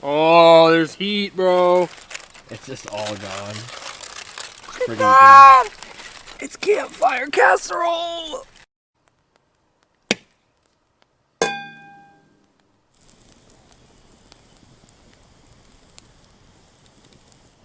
Oh, there's heat, bro. It's just all gone. Look at that! It's Campfire Casserole!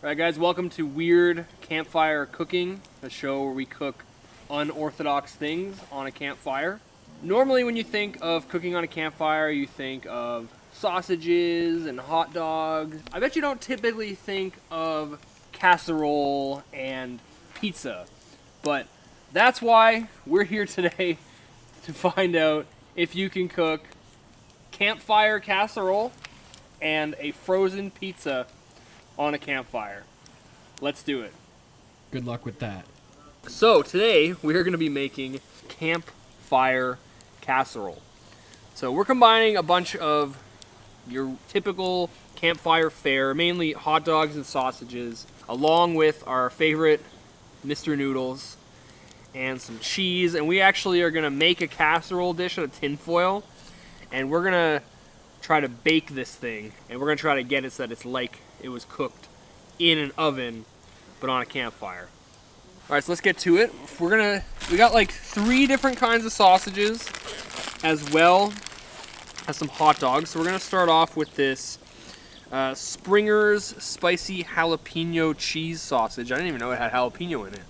Alright guys, welcome to Weird Campfire Cooking, a show where we cook unorthodox things on a campfire. Normally when you think of cooking on a campfire, you think of sausages and hot dogs. I bet you don't typically think of casserole and pizza, but that's why we're here today to find out if you can cook campfire casserole and a frozen pizza on a campfire. Let's do it. Good luck with that. So today we're going to be making campfire casserole. So we're combining a bunch of your typical campfire fare, mainly hot dogs and sausages, along with our favorite Mr. Noodles and some cheese. And we actually are going to make a casserole dish out of tin foil, and we're going to try to bake this thing, and we're going to try to get it so that it's like it was cooked in an oven, but on a campfire. All right, so let's get to it. We got like 3 different kinds of sausages, as well as some hot dogs. So we're gonna start off with this Springer's spicy jalapeno cheese sausage. I didn't even know it had jalapeno in it.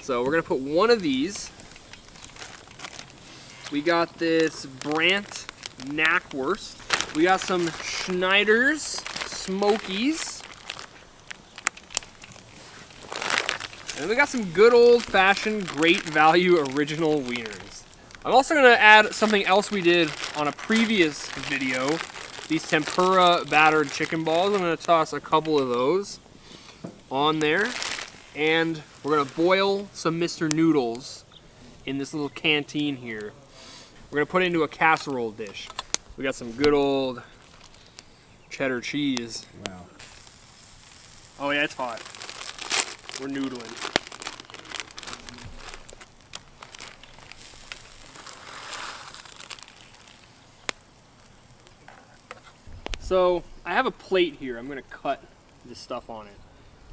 So we're gonna put one of these. We got this Brandt knackwurst. We got some Schneider's Smokies. And we got some good old-fashioned Great Value original wieners. I'm also going to add something else we did on a previous video, these tempura battered chicken balls. I'm going to toss a couple of those on there. And we're going to boil some Mr. Noodles in this little canteen here. We're going to put it into a casserole dish. We got some good old cheddar cheese. Wow. Oh yeah, it's hot. We're noodling. So I have a plate here. I'm gonna cut this stuff on it.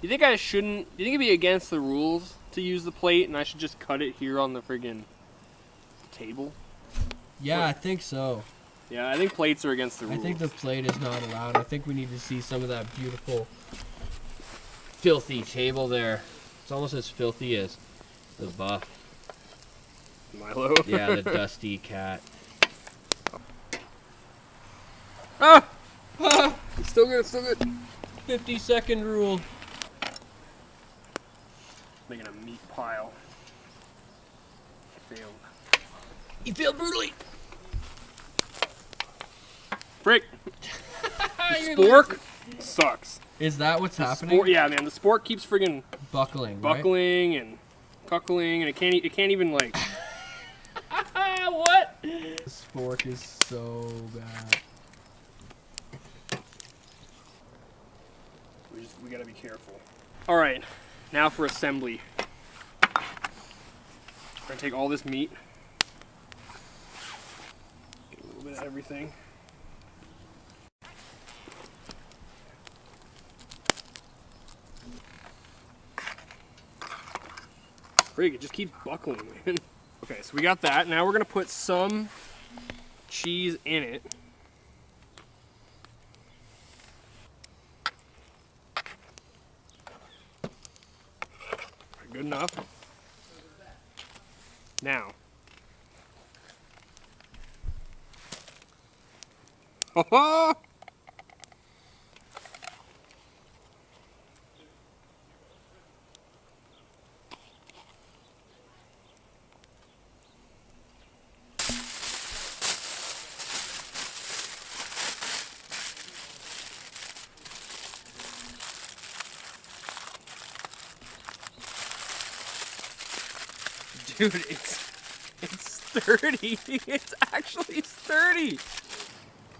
Do you think I shouldn't? Do you think it'd be against the rules to use the plate, and I should just cut it here on the friggin' table? Yeah, I think so. Yeah, I think plates are against the rules. I think the plate is not allowed. I think we need to see some of that beautiful, filthy table there. It's almost as filthy as the buff. Milo. Yeah, the dusty cat. Ah! It's still good, it's still good. 50-second rule. Making a meat pile. Failed. You failed brutally. Frick. The spork sucks. Is that what's happening? Yeah, man, the spork keeps friggin' buckling and cuckling, and it can't even like. What? The spork is so bad. We gotta be careful. All right, now for assembly. We're gonna take all this meat, get a little bit of everything. Frig, it just keeps buckling, man. Okay, so we got that. Now we're gonna put some cheese in it. Good enough. Now. Ho-ho! Dude, it's sturdy. It's actually sturdy.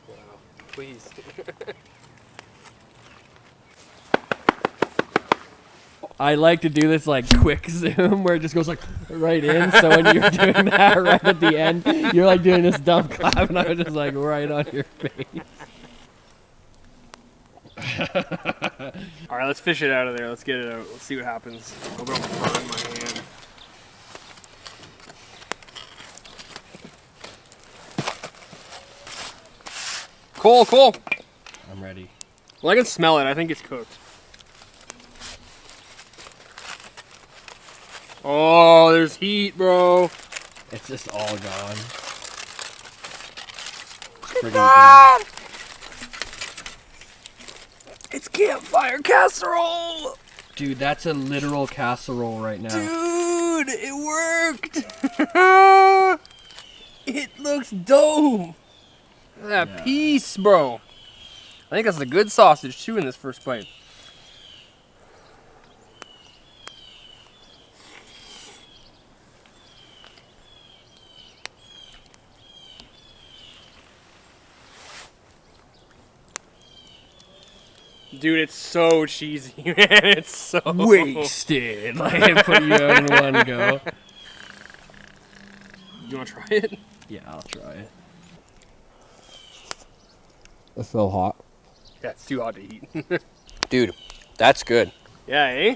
Wow, please. I like to do this like quick zoom where it just goes like right in. So when you're doing that right at the end, you're like doing this dumb clap, and I was just like right on your face. All right, let's fish it out of there. Let's get it out. Let's see what happens. I hope I don't burn my hand. Cool. I'm ready. Well, I can smell it. I think it's cooked. Oh, there's heat, bro. It's just all gone. Look at that! It's campfire casserole! Dude, that's a literal casserole right now. Dude, it worked! It looks dope! Look at that piece, bro. I think that's a good sausage, too, in this first bite. Dude, it's so cheesy, man. It's so wasted. I can put you out in one go. You want to try it? Yeah, I'll try it. It's so hot. Yeah, it's too hot to eat. Dude, that's good. Yeah, eh?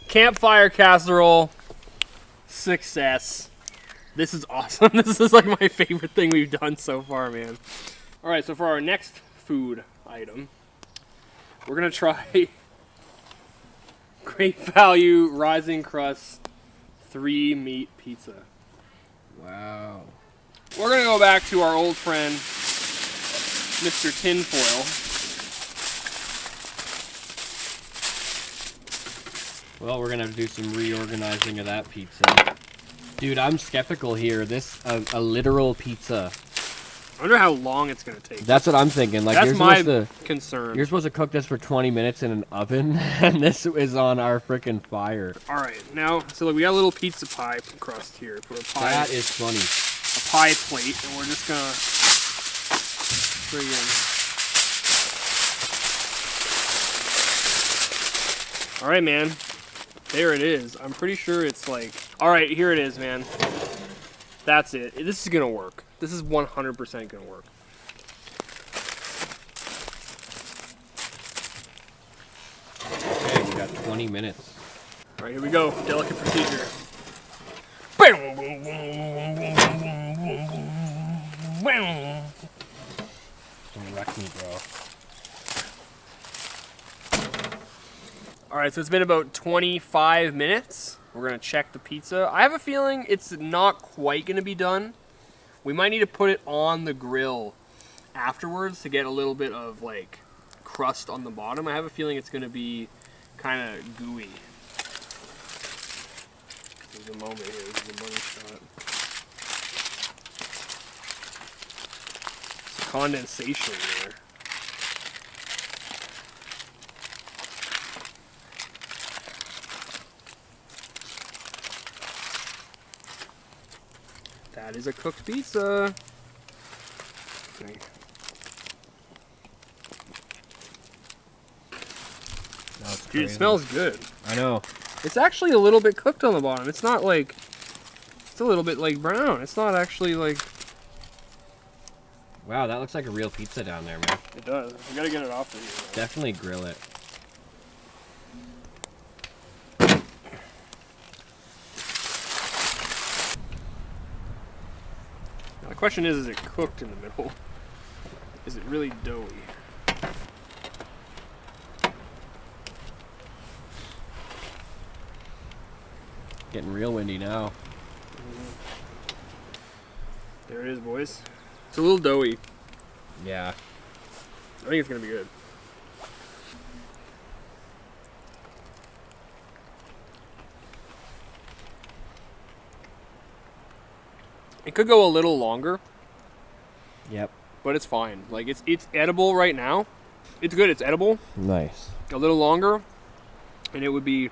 Campfire casserole. Success. This is awesome. This is like my favorite thing we've done so far, man. All right, so for our next food item, we're gonna try Great Value Rising Crust 3 Meat Pizza. Wow. We're gonna go back to our old friend, Mr. Tinfoil. Well, we're gonna have to do some reorganizing of that pizza. Dude, I'm skeptical here. This a literal pizza. I wonder how long it's gonna take. That's what I'm thinking. Like, that's my concern. You're supposed to cook this for 20 minutes in an oven, and this is on our freaking fire. All right, now, so like, we got a little pizza pie crust here. Put a pie. That is funny. A pie plate, and we're just gonna friggin'. All right, man. There it is. I'm pretty sure it's like. All right, here it is, man. That's it. This is gonna work. This is 100% gonna work. Okay, we got 20 minutes. All right, here we go. Delicate procedure. Don't wreck me, bro. All right, so it's been about 25 minutes. We're gonna check the pizza. I have a feeling it's not quite gonna be done. We might need to put it on the grill afterwards to get a little bit of like crust on the bottom. I have a feeling it's gonna be kind of gooey. There's a moment here. This is a money shot. It's condensation there. That is a cooked pizza. Okay. Dude, it smells good. I know. It's actually a little bit cooked on the bottom. It's not like, it's a little bit like brown. It's not actually like. Wow, that looks like a real pizza down there, man. It does. We gotta get it off of here. Definitely grill it. Now, the question is it cooked in the middle? Is it really doughy? Getting real windy now. There it is, boys. It's a little doughy. Yeah. I think it's gonna be good. It could go a little longer. Yep. But it's fine. Like it's edible right now. It's good. It's edible. Nice. A little longer, and it would be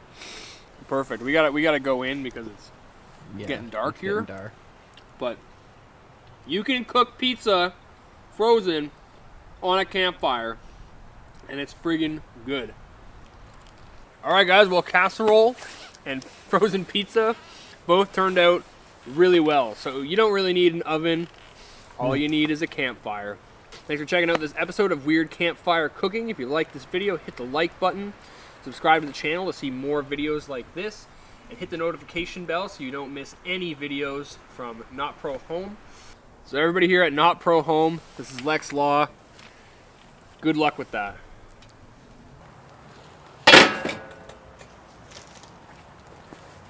perfect. We gotta go in because it's getting dark here. Getting dark. But you can cook pizza frozen on a campfire, and it's friggin' good. All right, guys. Well, casserole and frozen pizza both turned out really well. So you don't really need an oven. All you need is a campfire. Thanks for checking out this episode of Weird Campfire Cooking. If you like this video, hit the like button. Subscribe to the channel to see more videos like this. And hit the notification bell so you don't miss any videos from Not Pro Home. So everybody here at Not Pro Home, this is Lex Law. Good luck with that.